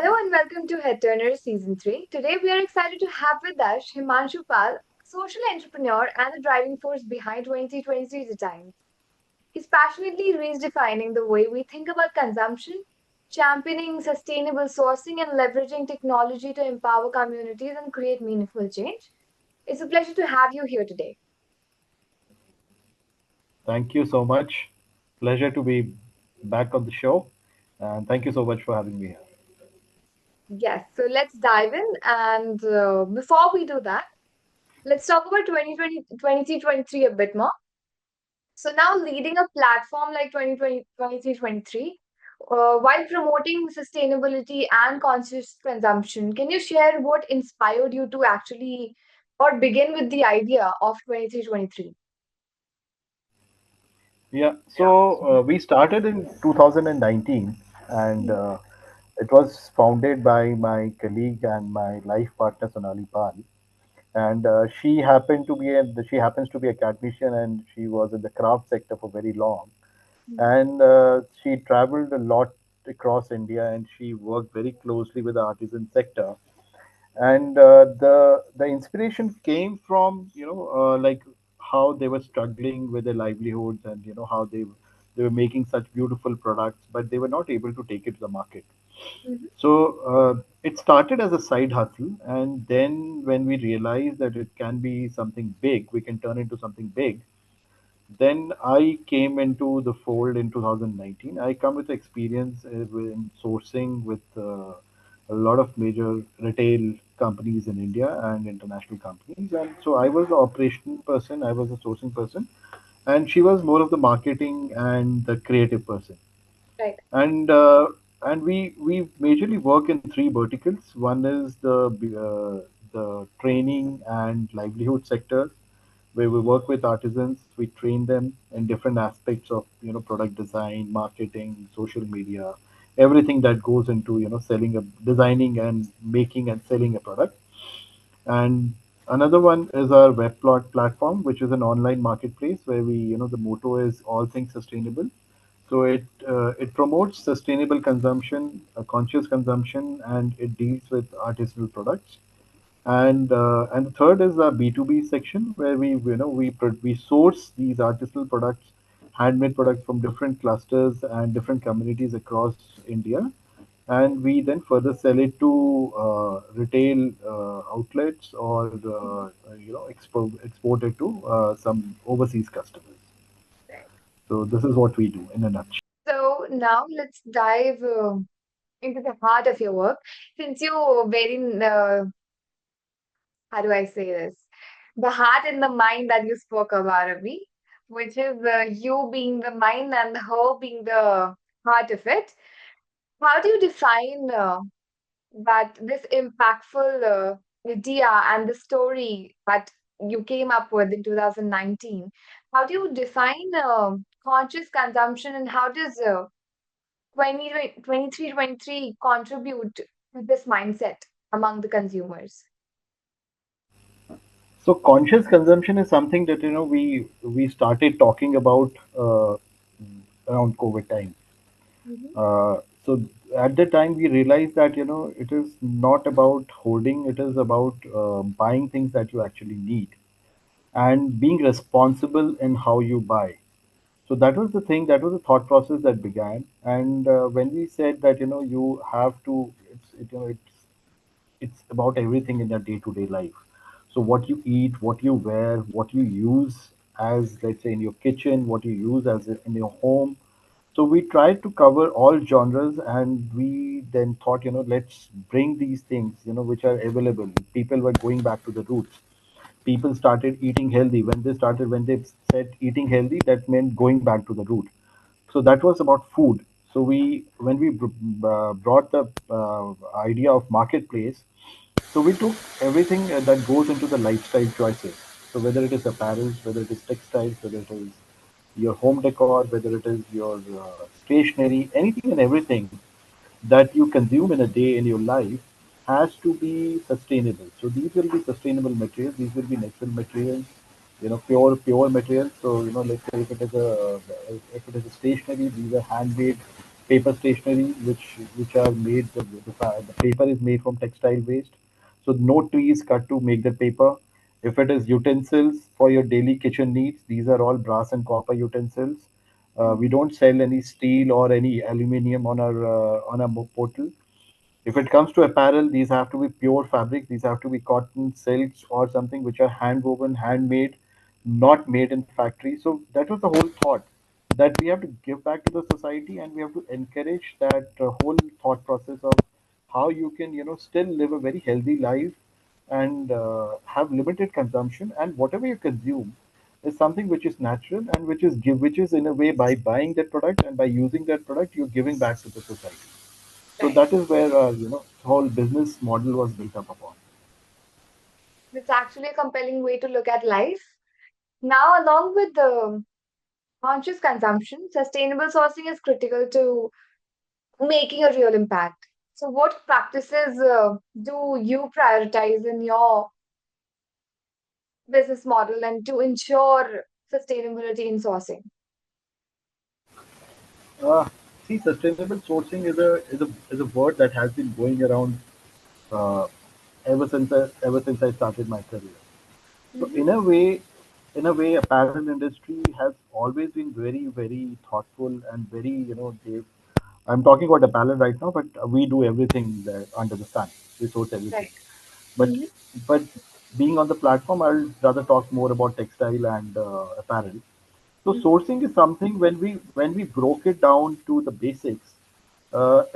Hello and welcome to Head Turner Season 3. Today we are excited to have with us Himanshu Pal, social entrepreneur and the driving force behind 2023 Designs. He's passionately redefining the way we think about consumption, championing sustainable sourcing and leveraging technology to empower communities and create meaningful change. It's a pleasure to have you here today. Thank you so much. Pleasure to be back on the show. And thank you so much for having me here. Yes, so let's dive in. And before we do that, let's talk about 2023 a bit more. So now leading a platform like 2023, while promoting sustainability and conscious consumption, can you share what inspired you to actually or begin with the idea of 2323? Yeah, so we started in 2019, and Mhm. it was founded by my colleague and my life partner Sonali Pal. And she happens to be a academician, and she was in the craft sector for very long. Mhm. And she traveled a lot across India, and she worked very closely with the artisan sector. And the inspiration came from like how they were struggling with their livelihoods, and how they were making such beautiful products, but they were not able to take it to the market. Mhm. So it started as a side hustle, and then when we realized that it can be something big, we can turn into something big. Then I came into the fold in 2019. I come with experience in sourcing with a lot of major retail companies in India and international companies. And so I was the operation person, I was the sourcing person, and she was more of the marketing and the creative person. Right. And we majorly work in three verticals. One is the training and livelihood sector, where we work with artisans. We train them in different aspects of product design, marketing, social media, everything that goes into selling a designing and making and selling a product. And another one is our web plot platform, which is an online marketplace where the motto is all things sustainable. So it promotes sustainable consumption, conscious consumption, and it deals with artisanal products. And the third is the B2B section, where we source these artisanal products, handmade products from different clusters and different communities across India, and we then further sell it to retail outlets, or export it to some overseas customers. Right. So this is what we do in a nutshell. So now let's dive into the heart of your work. Since you very, how do I say this? The heart and the mind that you spoke about, Ravi, which is you being the mind and her being the heart of it. How do you define that this impactful idea and the story that you came up with in 2019? How do you define conscious consumption and how does 2323 contribute to this mindset among the consumers? So conscious consumption is something that we started talking about around COVID time. Mhm. So at the time we realized that it is not about hoarding; it is about buying things that you actually need, and being responsible in how you buy. So that was the thing. That was the thought process that began. And when we said that you have to, it's about everything in your day-to-day life. So what you eat, what you wear, what you use, as let's say in your kitchen, what you use as in your home. So we tried to cover all genres, and we then thought, let's bring these things, which are available. People were going back to the roots. People started eating healthy. When they said eating healthy, that meant going back to the root. So that was about food. So when we brought the idea of marketplace, so we took everything that goes into the lifestyle choices. So whether it is apparel, whether it is textiles, whether it is your home decor, whether it is your stationery, anything and everything that you consume in a day in your life has to be sustainable. So these will be sustainable materials. These will be natural materials, pure materials. So let's say if it is a stationery, these are handmade paper stationery, which are made the paper is made from textile waste. So no tree is cut to make the paper. If it is utensils for your daily kitchen needs, these are all brass and copper utensils. We Mhm. don't sell any steel or any aluminium on our portal. If it comes to apparel, these have to be pure fabric. These have to be cotton, silks, or something which are hand woven, handmade, not made in factory. So that was the whole thought, that we have to give back to the society, and we have to encourage that whole thought process of how you can, still live a very healthy life and have limited consumption, and whatever you consume is something which is natural and which is in a way, by buying that product and by using that product, you're giving back to the society. So Right. that is where whole business model was built up upon. It's actually a compelling way to look at life. Now, along with the conscious consumption, sustainable sourcing is critical to making a real impact. So, what practices do you prioritize in your business model and to ensure sustainability in sourcing? Uh, See, sustainable sourcing is a word that has been going around uh, ever since I started my career. So Hmm. in a way, apparel industry has always been very, very thoughtful and very, they. I'm talking about apparel right now, but we do everything there under the sun. We source everything. Right. But Hmm. but being on the platform, I'll rather talk more about textile and apparel. So Hmm. sourcing is something, when we broke it down to the basics,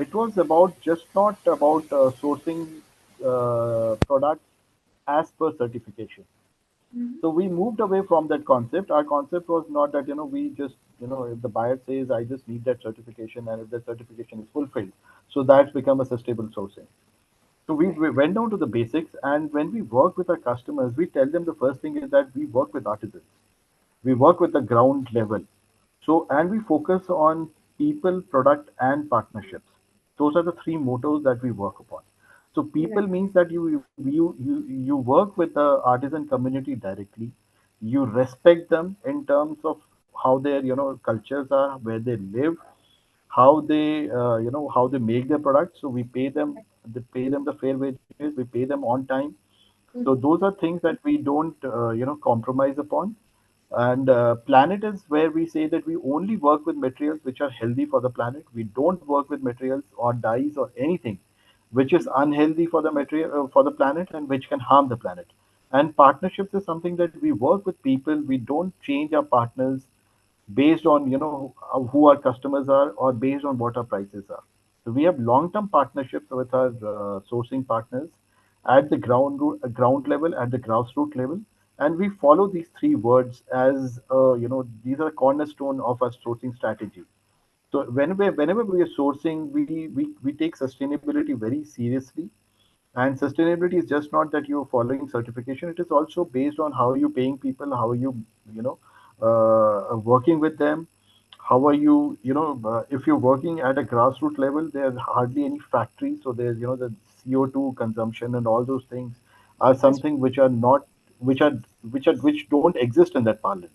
it was about just not about sourcing products as per certification. Hmm. So we moved away from that concept. Our concept was not that, we just, if the buyer says, I just need that certification, and if that certification is fulfilled, so that's become a sustainable sourcing. So we Right. went down to the basics, and when we work with our customers, we tell them the first thing is that we work with artisans. We work with the ground level. So, and we focus on people, product, and partnerships. Those are the three mottos that we work upon. So, people Right. means that you work with the artisan community directly. You respect them in terms of how their cultures are, where they live, how they make their products. So we pay them the fair wages, we pay them on time. So Hmm. those are things that we don't compromise upon. And planet is where we say that we only work with materials which are healthy for the planet. We don't work with materials or dyes or anything which is unhealthy for the material for the planet and which can harm the planet. And partnerships is something that we work with people. We don't change our partners based on who our customers are or based on what our prices are. So we have long-term partnerships with our sourcing partners at the ground level, at the grassroots level, and we follow these three words as these are cornerstone of our sourcing strategy. So whenever we are sourcing, we take sustainability very seriously. And sustainability is just not that you're following certification. It is also based on how you're paying people, how you you know working with them, how are you if you're working at a grassroots level, there's hardly any factories, so there's the CO2 consumption and all those things are That's something which are not which don't exist in that parlance.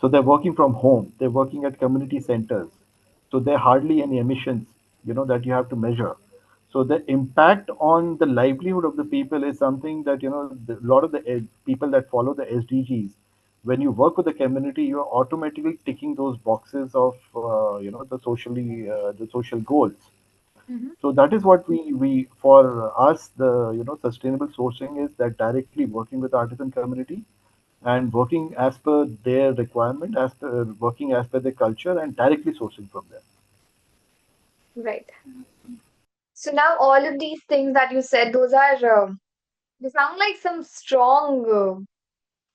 So they're working from home. They're working at community centers. So there are hardly any emissions, that you have to measure. So the impact on the livelihood of the people is something that a lot of the people that follow the SDGs. When you work with the community, you are automatically ticking those boxes of the social goals. hmm. So that is what we for us, the sustainable sourcing is that directly working with artisan community and working as per their requirement, as per working as per their culture, and directly sourcing from them. Right. So now all of these things that you said, those are they sound like some strong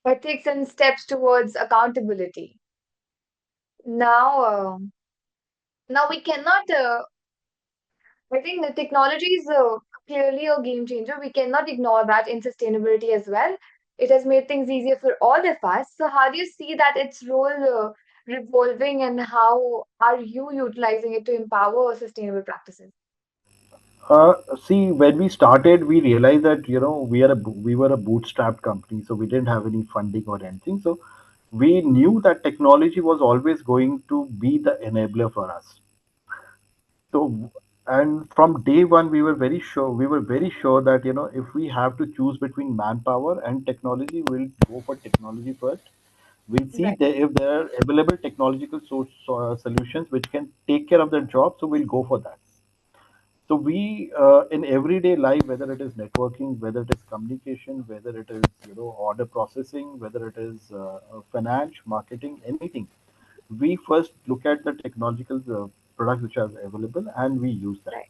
ethics and steps towards accountability. Now, now we cannot. I think the technology is clearly a game changer. We cannot ignore that in sustainability as well. It has made things easier for all of us. So, how do you see that its role revolving, and how are you utilizing it to empower sustainable practices? See, when we started, we realized that we were a bootstrapped company, so we didn't have any funding or anything. So we knew that technology was always going to be the enabler for us. So, and from day one, we were very sure that, if we have to choose between manpower and technology, we'll go for technology first. We'll see Right, there if there are available technological solutions which can take care of their job, so we'll go for that. So we, in everyday life, whether it is networking, whether it is communication, whether it is, order processing, whether it is finance, marketing, anything, we first look at the technological products which are available and we use that. right,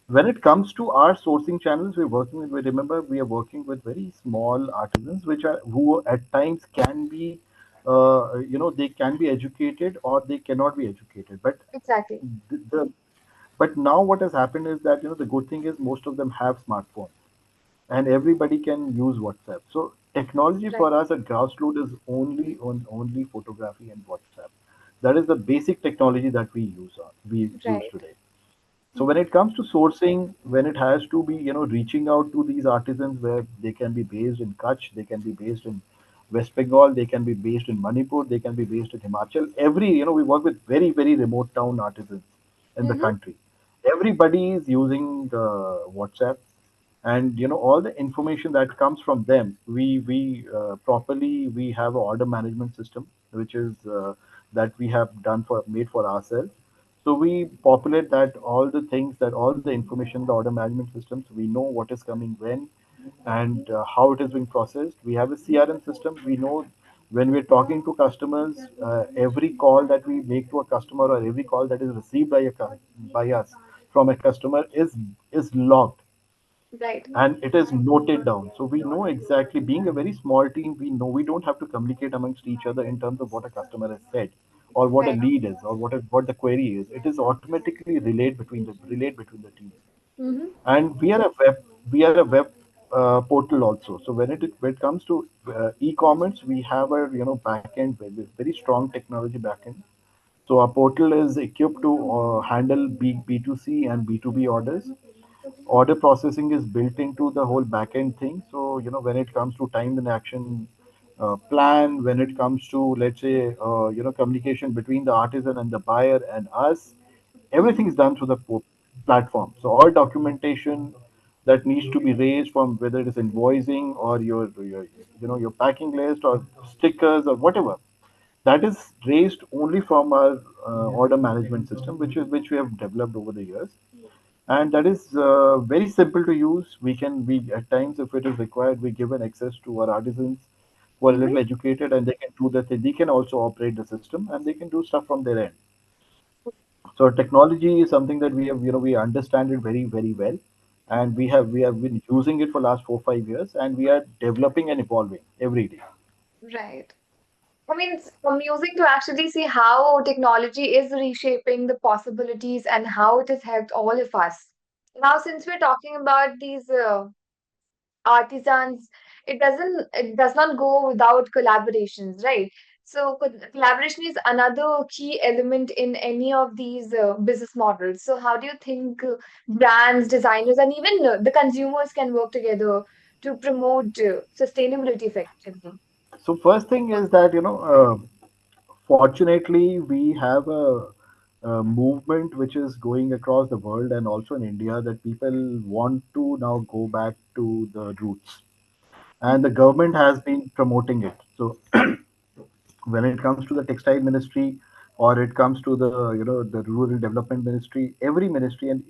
When it comes to our sourcing channels, we're working with. Remember, we are working with very small artisans, which are who at times can be, they can be educated or they cannot be educated. But exactly. the but now what has happened is that, the good thing is most of them have smartphones and everybody can use WhatsApp. So technology Right, for us at grassroots is only photography and WhatsApp. That is the basic technology that we use right. today. So when it comes to sourcing, when it has to be, reaching out to these artisans where they can be based in Kutch, they can be based in West Bengal, they can be based in Manipur, they can be based in Himachal. We work with very, very remote town artisans in the Mm-hmm, country. Everybody is using the WhatsApp, and all the information that comes from them, we properly we have an order management system which is that we have done for made for ourselves. So we populate that all the things, that all the information, the order management systems, we know what is coming when, and how it is being processed. We have a CRM system. We know when we're talking to customers, every call that we make to a customer or every call that is received by us from a customer is logged right, and it is noted down. So we know exactly, being a very small team, we know we don't have to communicate amongst each other in terms of what a customer has said or what a right. lead is or what the query is. It is automatically relate between the teams. Mm-hmm, And we are a web portal also. So when it comes to e-commerce, we have a backend with very strong technology backend. So our portal is equipped to handle B2C and B2B orders. Order processing is built into the whole backend thing. So when it comes to time and action plan, when it comes to, let's say, communication between the artisan and the buyer and us, everything mm-hmm, is done through the platform. So all documentation that needs to be raised, from whether it is invoicing or your packing list or stickers or whatever, that is raised only from our order management system, which we have developed over the years, and that is very simple to use. We at times, if it is required, we give an access to our artisans who are a mm-hmm. little educated, and they can do the thing. They can also operate the system, and they can do stuff from their end. So technology is something that we understand it very, very well, and we have been using it for last 4 5 years, and we are developing and evolving every day. Right. I mean, it's amusing to actually see how technology is reshaping the possibilities and how it has helped all of us. Now, since we're talking about these artisans, it does not go without collaborations, right? So collaboration is another key element in any of these business models. So how do you think brands, designers, and even the consumers can work together to promote sustainability effectively? So first thing is that, fortunately, we have a movement which is going across the world and also in India, that people want to now go back to the roots, and the Mhm. government has been promoting it. So when it comes to the textile ministry, or it comes to the rural development ministry, every ministry, and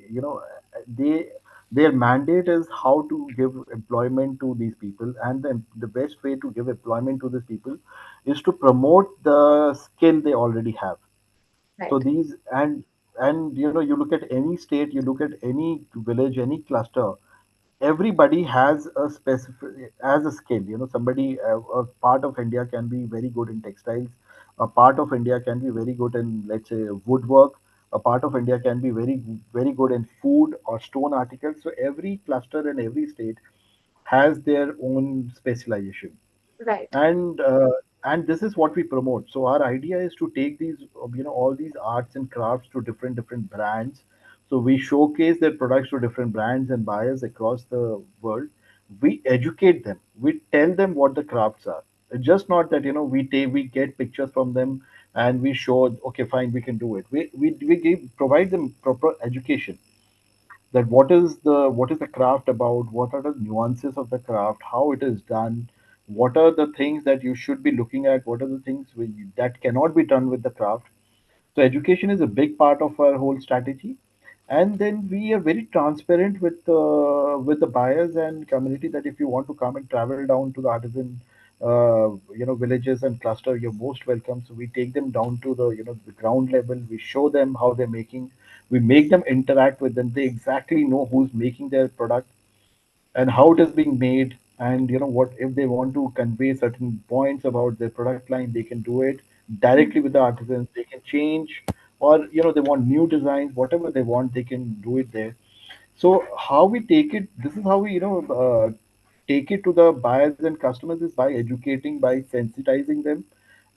they their mandate is how to give employment to these people, and the best way to give employment to these people is to promote the skill they already have. So Right, these, and you look at any state, you look at any village, any cluster, everybody has a specific as a skill. Somebody, a part of India can be very good in textiles, a part of India can be very good in, let's say, woodwork, a part of India can be very, very good in food or stone articles. So every cluster and every state has their own specialization, right, and this is what we promote. So our idea is to take these, all these arts and crafts to different brands. So we showcase their products to different brands and buyers across the world. We educate them, we tell them what the crafts are. It's just not that we get pictures from them, and we showed, okay, fine, we can do it. We provide them proper education, that what is the craft about, what are the nuances of the craft, how it is done, what are the things that you should be looking at, what are the things that cannot be done with the craft. So education is a big part of our whole strategy, and then we are very transparent with the buyers and community, that if you want to come and travel down to the artisan villages and cluster, you're most welcome. So we take them down to the ground level. We show them how they're making. We make them interact with them. They exactly know who's making their product and how it is being made, and what if they want to convey certain points about their product line, they can do it directly with the artisans. They can change, or they want new designs, whatever they want, they can do it there. So how we take it, this is how we take it to the buyers and customers, is by educating, by sensitizing them.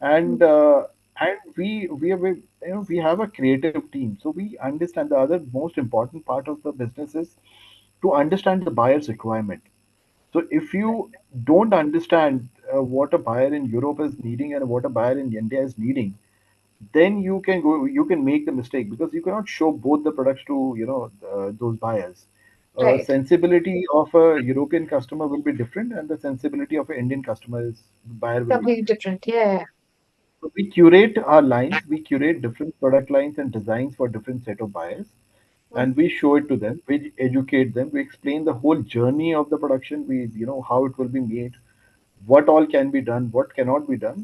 And uh, and we have a creative team, so we understand. The other most important part of the business is to understand the buyer's requirement. So if you don't understand what a buyer in Europe is needing and what a buyer in India is needing, then you can make the mistake, because you cannot show both the products to those buyers. Right. Sensibility of a European customer will be different, and the sensibility of an Indian customer's buyer will be Completely different. different. Yeah. So we curate our lines, we curate different product lines and designs for different set of buyers, Mhm. and we show it to them. We educate them. We explain the whole journey of the production. We how it will be made, what all can be done, what cannot be done,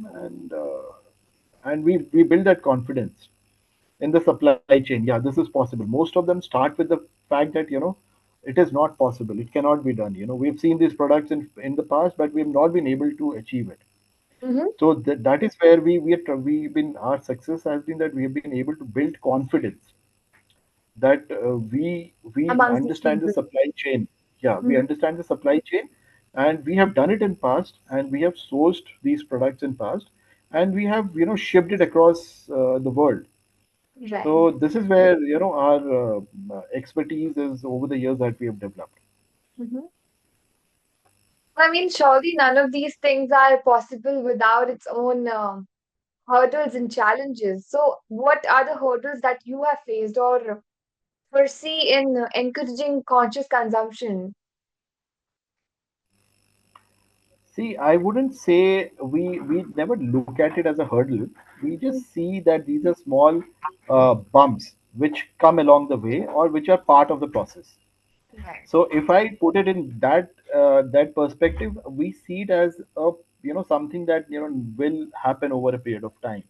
and we build that confidence in the supply chain. Yeah, this is possible. Most of them start with the fact that it is not possible. It cannot be done. We've seen these products in the past, but we've not been able to achieve it. Mm-hmm. So that is where we've been our success has been that we have been able to build confidence, that we Amongst these understand the people. supply chain. Yeah, we Mm-hmm. understand the supply chain, and we have done it in past, and we have sourced these products in past, and we have shipped it across the world. Right. So this is where our expertise is over the years that we have developed. Mm-hmm. I mean, surely none of these things are possible without its own hurdles and challenges. So, what are the hurdles that you have faced or foresee in encouraging conscious consumption? See, I wouldn't say we never look at it as a hurdle. We just Mm. see that these are small bumps which come along the way, or which are part of the process. Right. So if I put it in that perspective, we see it as a something that will happen over a period of time.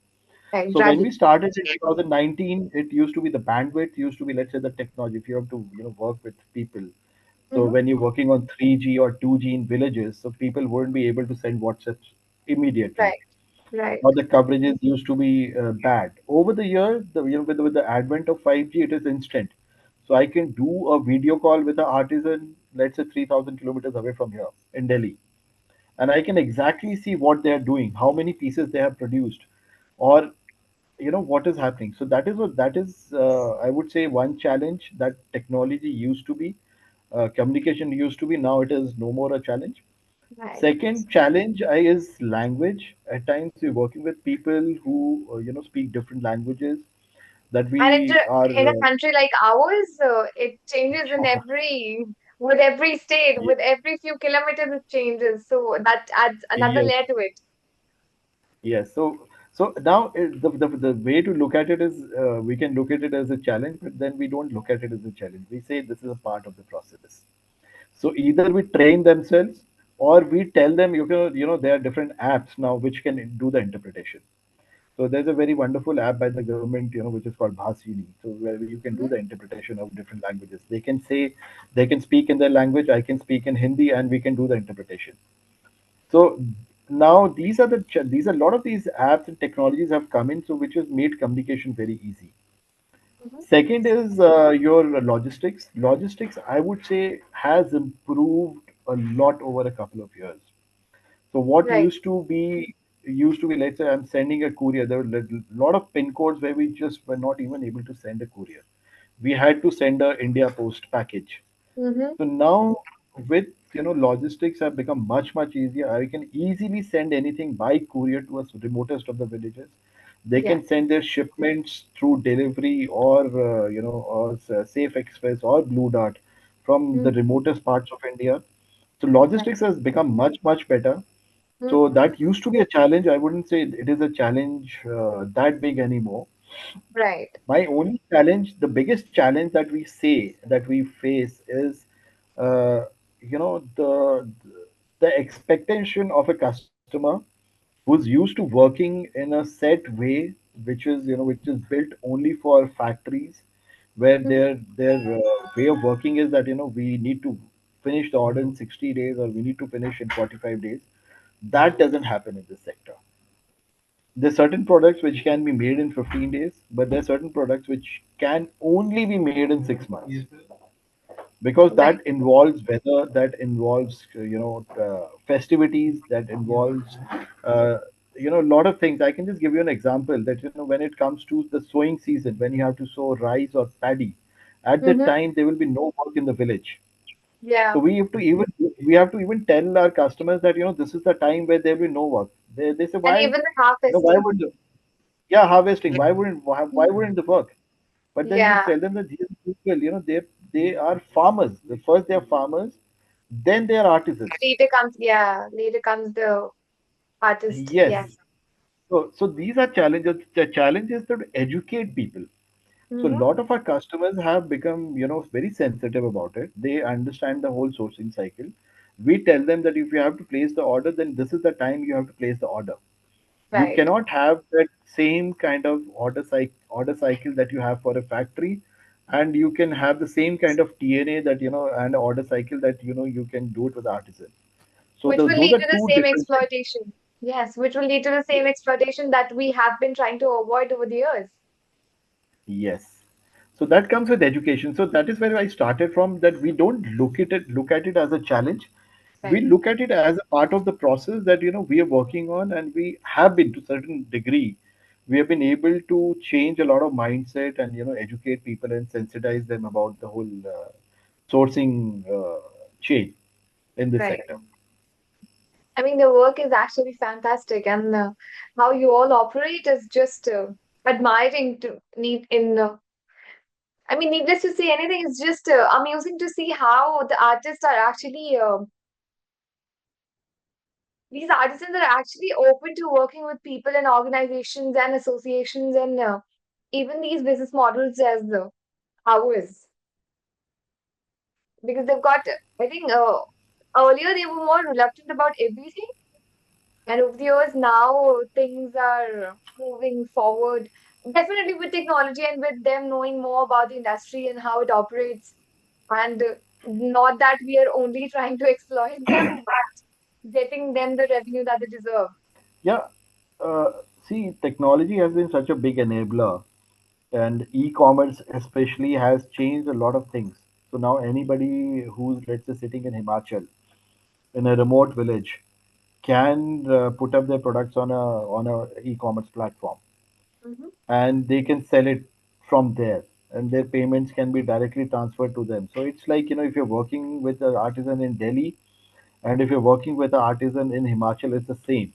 Right. So when we Gradually. started in 2019, it used to be the bandwidth, used to be, let's say, the technology. If you have to work with people, so Mm-hmm. when you're working on 3G or 2G in villages, so people wouldn't be able to send WhatsApps immediately, Right. Right. or the coverages used to be bad. Over the years, with the advent of 5G, it is instant. So I can do a video call with an artisan, let's say 3,000 kilometers away from here in Delhi, and I can exactly see what they are doing, how many pieces they have produced, or what is happening. So that is I would say one challenge that technology used to be, communication used to be. Now it is no more a challenge. Right. Second challenge is language. At times we're working with people who speak different languages, that And we are in a country like ours, it changes in with every state, Ye- with every few kilometers, it changes. So that adds another yes, layer to it. yes. So now the way to look at it is, we can look at it as a challenge, but then we don't look at it as a challenge. We say this is a part of the process. So either we train themselves, or we tell them, there are different apps now which can do the interpretation. So there's a very wonderful app by the government, which is called Bhasini. So where you can do Mhm. the interpretation of different languages. They can speak in their language, I can speak in Hindi, and we can do the interpretation. So now these are a lot of these apps and technologies have come in, so which has made communication very easy. Mhm. Second is your logistics. Logistics, I would say, has improved a lot over a couple of years. So what Right. used to be, let's say I'm sending a courier. There were a lot of pin codes where we just were not even able to send a courier. We had to send a India Post package. Mm-hmm. So now, with logistics have become much easier. I can easily send anything by courier to us remotest of the villages. They Yeah. can send their shipments through delivery or or Safe Express or Blue Dart from the Mm-hmm. remotest parts of India. So Right. logistics has become much better. So Mm-hmm. that used to be a challenge. I wouldn't say it is a challenge that big anymore. Right. My only challenge, the biggest challenge that we say that we face is, the expectation of a customer who's used to working in a set way, which is built only for factories, where Mm-hmm. their way of working is that we need to finish the order in 60 days or we need to finish in 45 days. That doesn't happen in this sector. There's certain products which can be made in 15 days, but there are certain products which can only be made in 6 months because Right. that involves weather, that involves festivities, that involves uh, a lot of things. I can just give you an example that when it comes to the sowing season, when you have to sow rice or paddy, at that Mm-hmm. time there will be no work in the village. So Yeah. we have to even tell our customers that this is the time where there will be no work. They say And why, even the why harvesting. would yeah, harvesting. Why Mhm. wouldn't the work? But then we Yeah. tell them that these people, they are farmers. First they are farmers, then they are artisans. Later comes the artist. Yes. Yes. So these are challenges. The challenge is to educate people. So a Mm-hmm. lot of our customers have become, very sensitive about it. They understand the whole sourcing cycle. We tell them that if you have to place the order, then this is the time you have to place the order. You Right. cannot have that same kind of order cycle that you have for a factory, and you can have the same kind of TNA that and order cycle that you can do it with artisan. So Which will those lead are to the two same different things. exploitation. Yes, which will lead to the same exploitation that we have been trying to avoid over the years. Yes. So that comes with education. So that is where I started from, that we don't look at it as a challenge. We Right. look at it as a part of the process that we are working on, and we have been to certain degree. We have been able to change a lot of mindset and educate people and sensitize them about the whole sourcing chain in this Right. sector. I mean, the work is actually fantastic, and how you all operate is just admiring to need in. I mean, needless to say, anything is just amusing to see how the artists are actually. These artisans are actually open to working with people and organizations and associations and even these business models as ours, because they've got. I think earlier they were more reluctant about everything. And over the years, now things are moving forward. Definitely with technology and with them knowing more about the industry and how it operates. And not that we are only trying to exploit them, but getting them the revenue that they deserve. Yeah. Uh, See, technology has been such a big enabler, and e-commerce especially has changed a lot of things. So now anybody who's, let's say, sitting in Himachal in a remote village can put up their products on a e-commerce platform, Hmm. and they can sell it from there, and their payments can be directly transferred to them. So it's like, if you're working with an artisan in Delhi and if you're working with an artisan in Himachal, it's the same.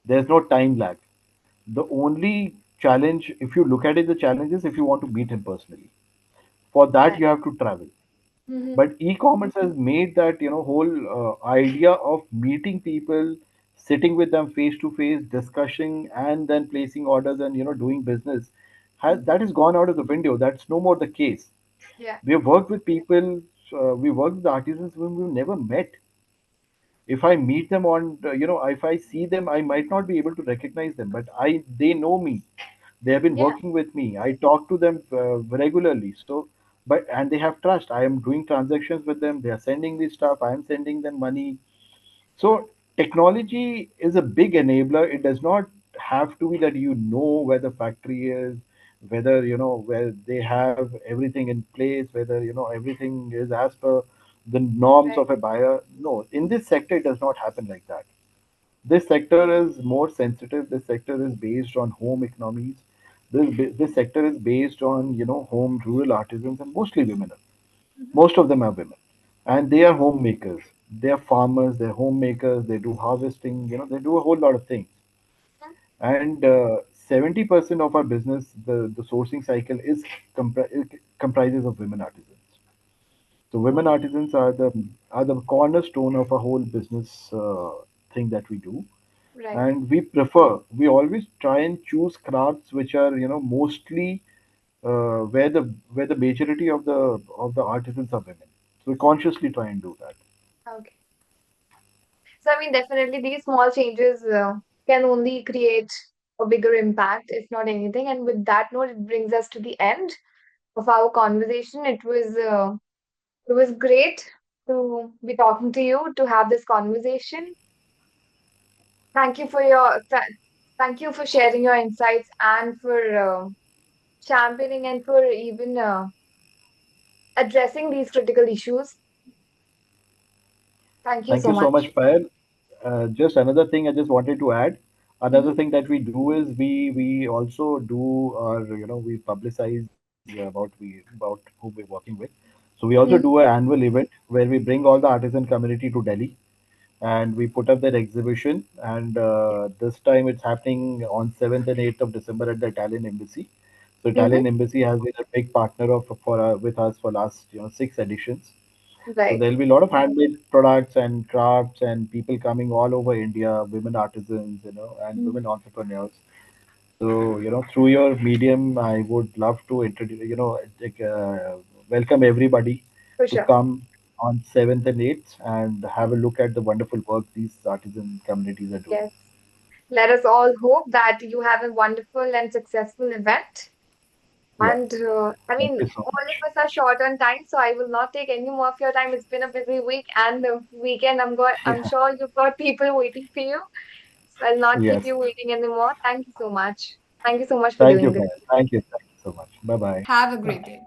There's no time lag. The only challenge, if you look at it, the challenge is if you want to meet him personally. For that, Right. you have to travel. Hmm. But e-commerce has made that whole idea of meeting people, sitting with them face to face, discussing, and then placing orders and doing business, that has gone out of the window. That's no more the case. Yeah. We have worked with people, we worked with artisans whom we've never met. If I meet them on, if I see them, I might not be able to recognize them, but they know me. They have been Yeah. working with me. I talk to them regularly. So, and they have trust. I am doing transactions with them. They are sending me stuff. I am sending them money. So technology is a big enabler. It does not have to be that where the factory is, whether where they have everything in place, whether everything is as per the norms Right. of a buyer. No, in this sector it does not happen like that. This sector is more sensitive. This sector is based on home economies. This sector is based on home rural artisans, and mostly women. Hmm. Most of them are women, and they are homemakers. They are farmers. They're homemakers. They do harvesting. They do a whole lot of things. And 70% of our business, the sourcing cycle is it comprises of women artisans. So women Okay. artisans are the cornerstone of a whole business thing that we do, Right. and we always try and choose crafts which are mostly where the majority of the artisans are women. So we consciously try and do that. Okay. So, I mean, definitely these small changes can only create a bigger impact, if not anything. And with that note, it brings us to the end of our conversation. It was great to be talking to you, to have this conversation. Thank you for thank you for sharing your insights and for championing and for even addressing these critical issues. Thank you Thank so you so much. much, Payal. Just another thing I just wanted to add. Another Hmm. thing that we do is we also do our we publicize about who we're working with. So we also Hmm. do an annual event where we bring all the artisan community to Delhi, and we put up their exhibition. And this time it's happening on 7th and 8th of December at the Italian Embassy. So Hmm. Italian Embassy has been a big partner of for with us for last 6 editions. So Right. there'll be a lot of handmade products and crafts and people coming all over India, women artisans, and Mm. women entrepreneurs. So, through your medium, I would love to introduce, welcome everybody For to sure. come on 7th and 8th and have a look at the wonderful work these artisan communities are doing. Yes. Let us all hope that you have a wonderful and successful event. Yeah. And I Thank mean, you so all much. of us are short on time, so I will not take any more of your time. It's been a busy week and the weekend. I'm Yeah. sure you've got people waiting for you. So I'll not keep Yes. you waiting anymore. Thank you so much. Thank you so much for Thank you, doing this. guys. Thank you. Thank you so much. Bye bye. Have a great day.